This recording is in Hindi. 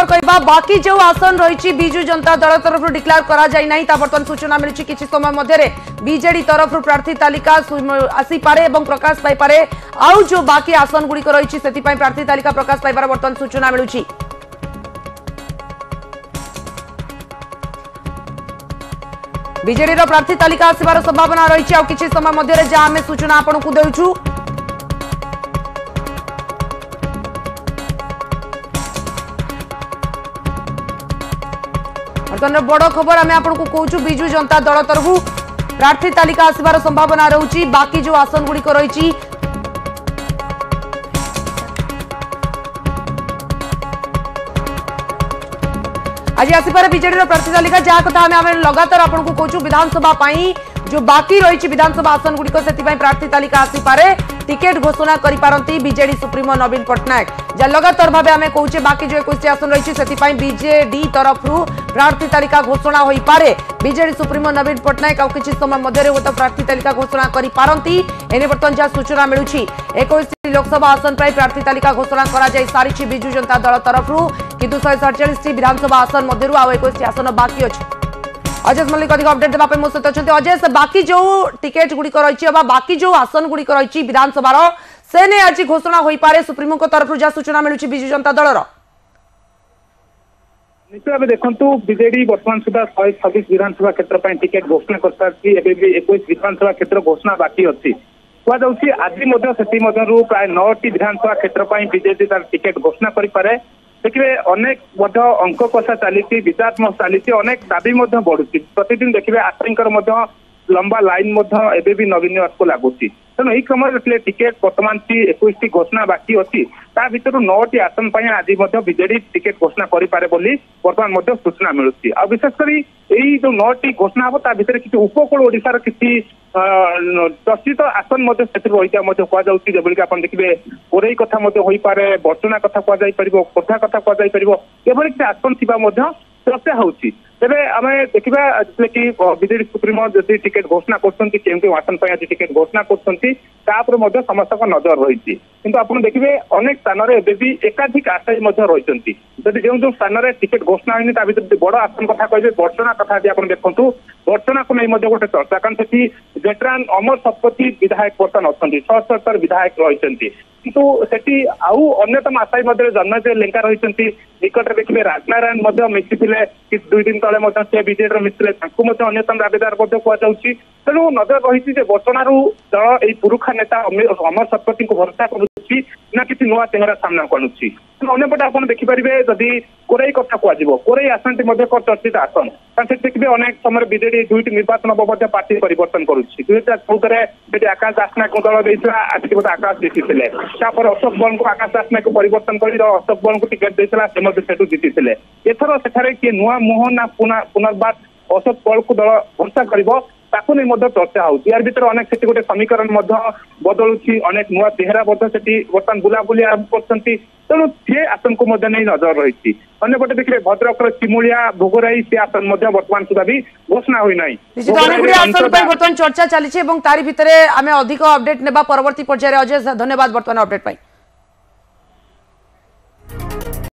कहवा बाकी जो आसन रही बिजु जनता दल तरफ डिक्लेयर करा जाय नहीं बर्तमान सूचना मिली किसी समय मध्य बीजेडी तरफ प्रार्थी तालिका आसीपे और प्रकाश पाइपे आउ जो बाकी आसन गुड़िक रही से प्रार्थी तालिका प्रकाश पाइबार बर्तमान सूचना मिलूची। बीजेडी प्रार्थी तालिका आसबार संभावना रही आ किसी समय मध्य जहाँ आम सूचना आपन को देउछु। बर्तमान बड़ खबर आम आपको कहूँ बिजु जनता दल तरफ प्रार्थी तालिका आसबार संभावना रही बाकी जो आसन गुड़िक रही आज आसपारे बीजेडी प्रार्थी तालिका जहाँ कथा आम लगातार आपको कहूँ विधानसभा जो बाकी रही विधानसभा आसन गुड़िक से प्रार्थी तालिका आसीपे टिकेट घोषणा करिपारंती बीजेडी सुप्रीमो नवीन पट्टनायक जहाँ लगातार भाव आम कहूँ बाकी जो 21 आसन रही से बीजेडी तरफ प्रार्थी तालिका घोषणा हो पारे बीजेडी सुप्रीमो नवीन पट्टनायक आउ किसी समय मध्य प्रार्थी तालिका घोषणा करिपारंती एने बर्तमान जहाँ सूचना मिलूची 21 लोकसभा आसन पर प्रार्थी तालिका घोषणा करा जाय सारी बिजु जनता दल तरफ किंतु 147 विधानसभा आसन मध्य आउ 21 आसन बाकी अच्छे। अजय मल्लिक अधिक अपडेट देवाई मो सहित अच्छा। अजय बाकी जो टिकेट गुड़िक रही बाकी जो आसन गुड़िक रही विधानसभा से ने आज घोषणा हो पारे सुप्रीमो तरफ जहाँ सूचना मिलूची बिजु जनता दल निश्चित भाव देखु बीजेडी वर्तमान सुधा 126 विधानसभा क्षेत्र पर टिकेट घोषणा कर सारी 21 विधानसभा क्षेत्र घोषणा बाकी अच्छी कहुच्छी आज प्राय 9टी विधानसभा क्षेत्र पर बीजेडी तार टिकेट घोषणा करे देखिए अनेक अंक कषा चली विचार चली अनेक दाबी बढ़ुची प्रतिदिन देखिए आशायी लंबा लाइन एबे भी नवीन निवास को लगुच तेणु यही क्रम टिकेट बर्तमान 21 घोषणा बाकी अच्छी ता भर 9टी आसन आज बीजेडी टिकेट घोषणा करे बर्तमान सूचना मिलूची आ विशेषकर यही जो 9टी घोषणा हम ता भर किसी उपकूल ओडिशार किसी चर्चित आसन रही कहु आप देखिए कोरई कथा हो पारे बर्चना कथा कहुपर खोर्धा कथा कहुपर एभली किसी आसन थी चर्चा होती तेरे आम देखा कि बीजेडी सुप्रीमो जदि टिकेट घोषणा कर आसन पर आज टिकेट घोषणा कर समस्त नजर रही किंतु आप देखिए अनेक स्थान भी एकाधिक आशायी रही जदि जो स्थान में टिकेट घोषणा होनी भर बड़ आसन कथा कहे बर्चना कथा आप देखु बर्चना को नहीं गोटे चर्चा कारण से वेटरान अमर शतपथी विधायक बर्तमान अच्छा 76 विधायक रही किंतु सेठी आउ अन्यतम आशायी जन्मजय लेंका रही निकट देखिए राजनारायण मिशिले कि 2 दिन तले से बीजेडी मिशिले अन्यतम दावेदार कहु तेणु नजर रही बर्चनारू दल यही पुरुखा नेता अमर शतपथी को भरोसा करुच्ची ना किसी नुआ चेहरा सामना आणुच्ची अंपटे आप देखिपारे जदि कोरई कथा कह कोरई आसन चर्चित आसन देखिए अनेक समय बीजेडी 2टी निर्वाचन हम पार्टी परिवर्तन करुच्ची 2014 आकाश दासनायक दल देता आज आकाश जीति अशोक बल को आकाश दासनायक को परिवर्तन कर अशोक बल को टिकेट देता से जीति एथर से किए नुआ मुह ना पुनर्बार अशोक बल को दल भरोसा कर चर्चा होती यार भर अनेक से गोटे समीकरण बदलुची अनेक नुआ चेहरा बर्तमान बुलाबुली आरंभ कर तेणु सी आसन को नहीं नजर रही अंपटे देखिए भद्रक चिमुलिया भोगराई से आसन बर्तमान सुधा भी घोषणा हुई बर्तमान चर्चा चली तारी भितर आम अधिक अपडेट नेबा परवर्ती पर्यायर। अजय धन्यवाद बर्तमान अपडेट पाई।